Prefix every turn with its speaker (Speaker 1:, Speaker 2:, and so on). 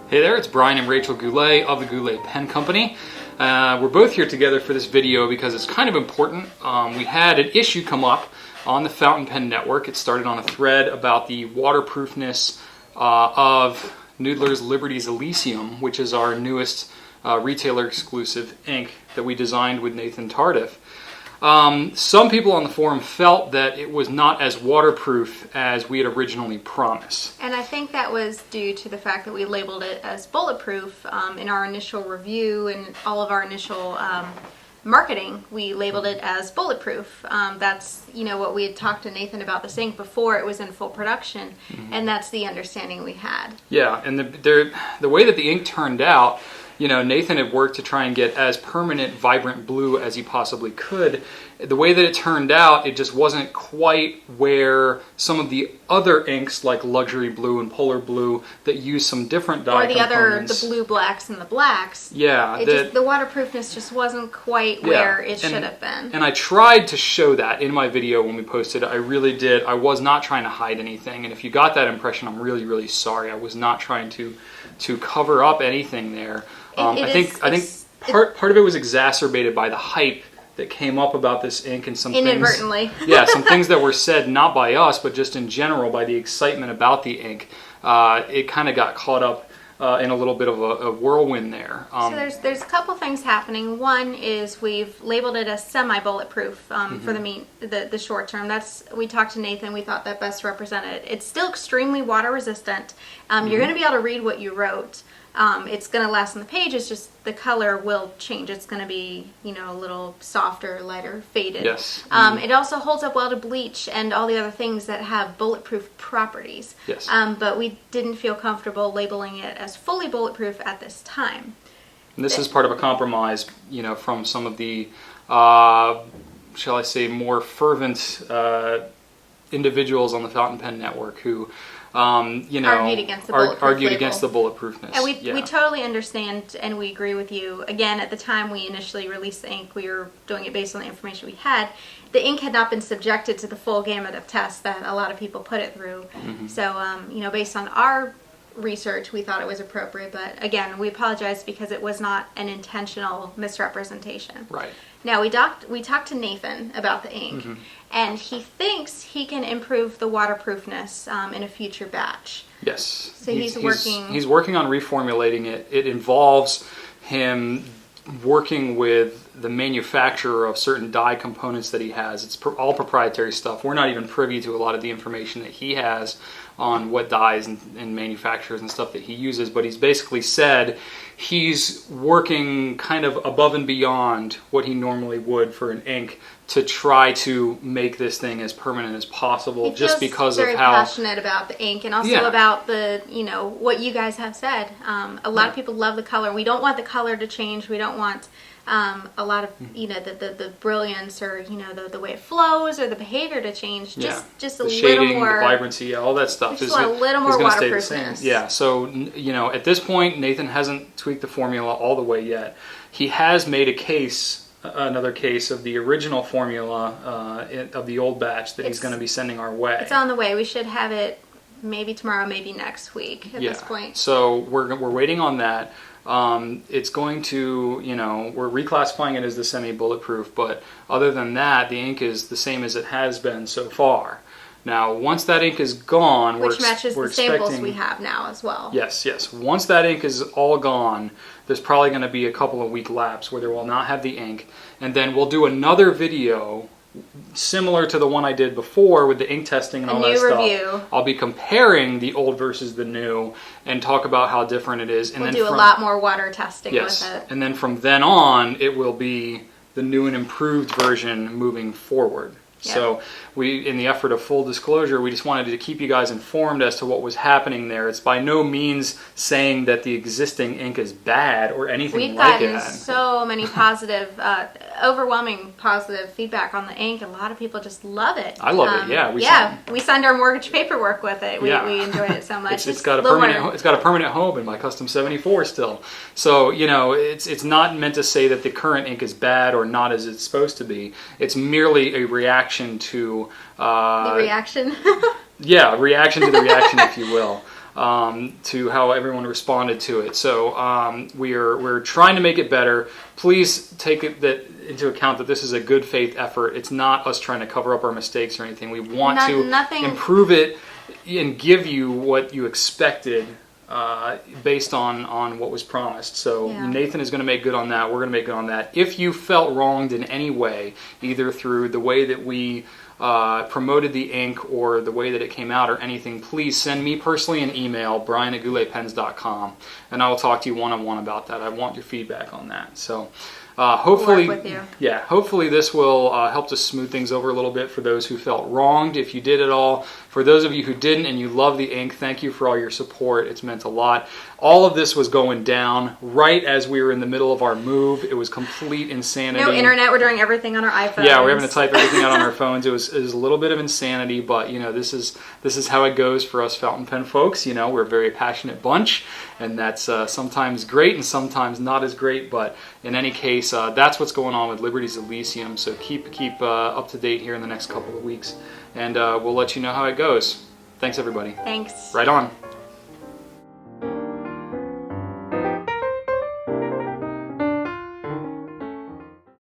Speaker 1: Hey there, it's Brian and Rachel Goulet of the Goulet Pen Company. We're both here together for this video because it's kind of important. We had an issue come up on the Fountain Pen Network. It started on a thread about the waterproofness of Noodler's Liberty's Elysium, which is our newest retailer exclusive ink that we designed with Nathan Tardif. Some people on the forum felt that it was not as waterproof as we had originally promised.
Speaker 2: And I think that was due to the fact that we labeled it as bulletproof in our initial review and all of our initial marketing. We labeled it as bulletproof. That's what we had talked to Nathan about this ink before it was in full production, and that's the understanding we had.
Speaker 1: Yeah, and the way that the ink turned out, Nathan had worked to try and get as permanent, vibrant blue as he possibly could. The way that it turned out, it just wasn't quite where some of the other inks, like Luxury Blue and Polar Blue, that use some different dye components.
Speaker 2: The blue blacks and the blacks.
Speaker 1: Yeah.
Speaker 2: The waterproofness just wasn't quite where it should have been.
Speaker 1: And I tried to show that in my video when we posted it. I really did. I was not trying to hide anything. And if you got that impression, I'm really, really sorry. I was not trying to cover up anything there. I think part of it was exacerbated by the hype that came up about this ink and some
Speaker 2: inadvertently.
Speaker 1: Some things that were said not by us, but just in general by the excitement about the ink. It kind of got caught up in a little bit of a whirlwind there.
Speaker 2: So there's a couple things happening. One is we've labeled it as semi-bulletproof for the short term. We talked to Nathan. We thought that best represented it. It's still extremely water resistant. You're going to be able to read what you wrote. It's going to last on the page. It's just the color will change. It's going to be, a little softer, lighter, faded.
Speaker 1: Yes.
Speaker 2: It also holds up well to bleach and all the other things that have bulletproof properties.
Speaker 1: Yes.
Speaker 2: But we didn't feel comfortable labeling it as fully bulletproof at this time.
Speaker 1: And this is part of a compromise, from some of the, shall I say, more fervent individuals on the Fountain Pen Network who argued against the bulletproofness.
Speaker 2: And we totally understand and we agree with you. Again, at the time we initially released the ink, we were doing it based on the information we had. The ink had not been subjected to the full gamut of tests that a lot of people put it through. So, based on our research, we thought it was appropriate. But again, we apologize because it was not an intentional misrepresentation.
Speaker 1: Right.
Speaker 2: Now, we talked to Nathan about the ink, and he thinks he can improve the waterproofness in a future batch.
Speaker 1: Yes.
Speaker 2: So he's working...
Speaker 1: He's working on reformulating it. It involves him working with the manufacturer of certain dye components that he has. It's all proprietary stuff. We're not even privy to a lot of the information that he has on what dyes and manufacturers and stuff that he uses, but he's basically said he's working kind of above and beyond what he normally would for an ink to try to make this thing as permanent as possible, just because of how...
Speaker 2: He's very passionate about the ink and also about the, what you guys have said. A lot of people love the color. We don't want the color to change. We don't want a lot of, the brilliance or, the way it flows or the behavior to change. Just a little
Speaker 1: shading,
Speaker 2: more...
Speaker 1: the vibrancy, all that stuff.
Speaker 2: Just a little more waterproofness.
Speaker 1: Yeah, so, at this point, Nathan hasn't tweaked the formula all the way yet. He has made another case of the original formula of the old batch that he's going to be sending our way.
Speaker 2: It's on the way. We should have it maybe tomorrow, maybe next week at this point.
Speaker 1: So we're waiting on that. It's going to, we're reclassifying it as the semi-bulletproof, but other than that, the ink is the same as it has been so far. Now, once that ink is gone,
Speaker 2: which matches the samples we have now as well.
Speaker 1: Yes. Once that ink is all gone, there's probably going to be a couple of week lapse where there will not have the ink, and then we'll do another video similar to the one I did before with the ink testing and all that stuff.
Speaker 2: Review.
Speaker 1: I'll be comparing the old versus the new and talk about how different it is. And
Speaker 2: we'll do a lot more water testing with it.
Speaker 1: And then from then on, it will be the new and improved version moving forward. Yep. So in the effort of full disclosure, we just wanted to keep you guys informed as to what was happening there. It's by no means saying that the existing ink is bad or anything like that.
Speaker 2: We've gotten so many positive, overwhelming positive feedback on the ink. A lot of people just love it.
Speaker 1: I love it,
Speaker 2: we signed our mortgage paperwork with it. We enjoyed it so much.
Speaker 1: It's got a permanent home in my Custom 74 still. So, it's not meant to say that the current ink is bad or not as it's supposed to be. It's merely a reaction to...
Speaker 2: the reaction?
Speaker 1: reaction to the reaction, if you will. to how everyone responded to it. So we're trying to make it better. Please take into account that this is a good faith effort. It's not us trying to cover up our mistakes or anything. We want to improve it and give you what you expected based on what was promised. So Nathan is going to make good on that. We're going to make good on that. If you felt wronged in any way, either through the way that we promoted the ink or the way that it came out or anything, please send me personally an email, brian@gouletpens.com, and I will talk to you one-on-one about that. I want your feedback on that. So hopefully, hopefully this will help to smooth things over a little bit for those who felt wronged, if you did at all. For those of you who didn't and you love the ink, thank you for all your support. It's meant a lot. All of this was going down right as we were in the middle of our move. It was complete insanity.
Speaker 2: No internet. We're doing everything on our iPhones.
Speaker 1: Yeah, we're having to type everything out on our phones. It was a little bit of insanity, but this is how it goes for us fountain pen folks. We're a very passionate bunch, and that's sometimes great and sometimes not as great. But in any case, that's what's going on with Liberty's Elysium. So keep up to date here in the next couple of weeks, and we'll let you know how it goes. Thanks, everybody.
Speaker 2: Thanks.
Speaker 1: Right on.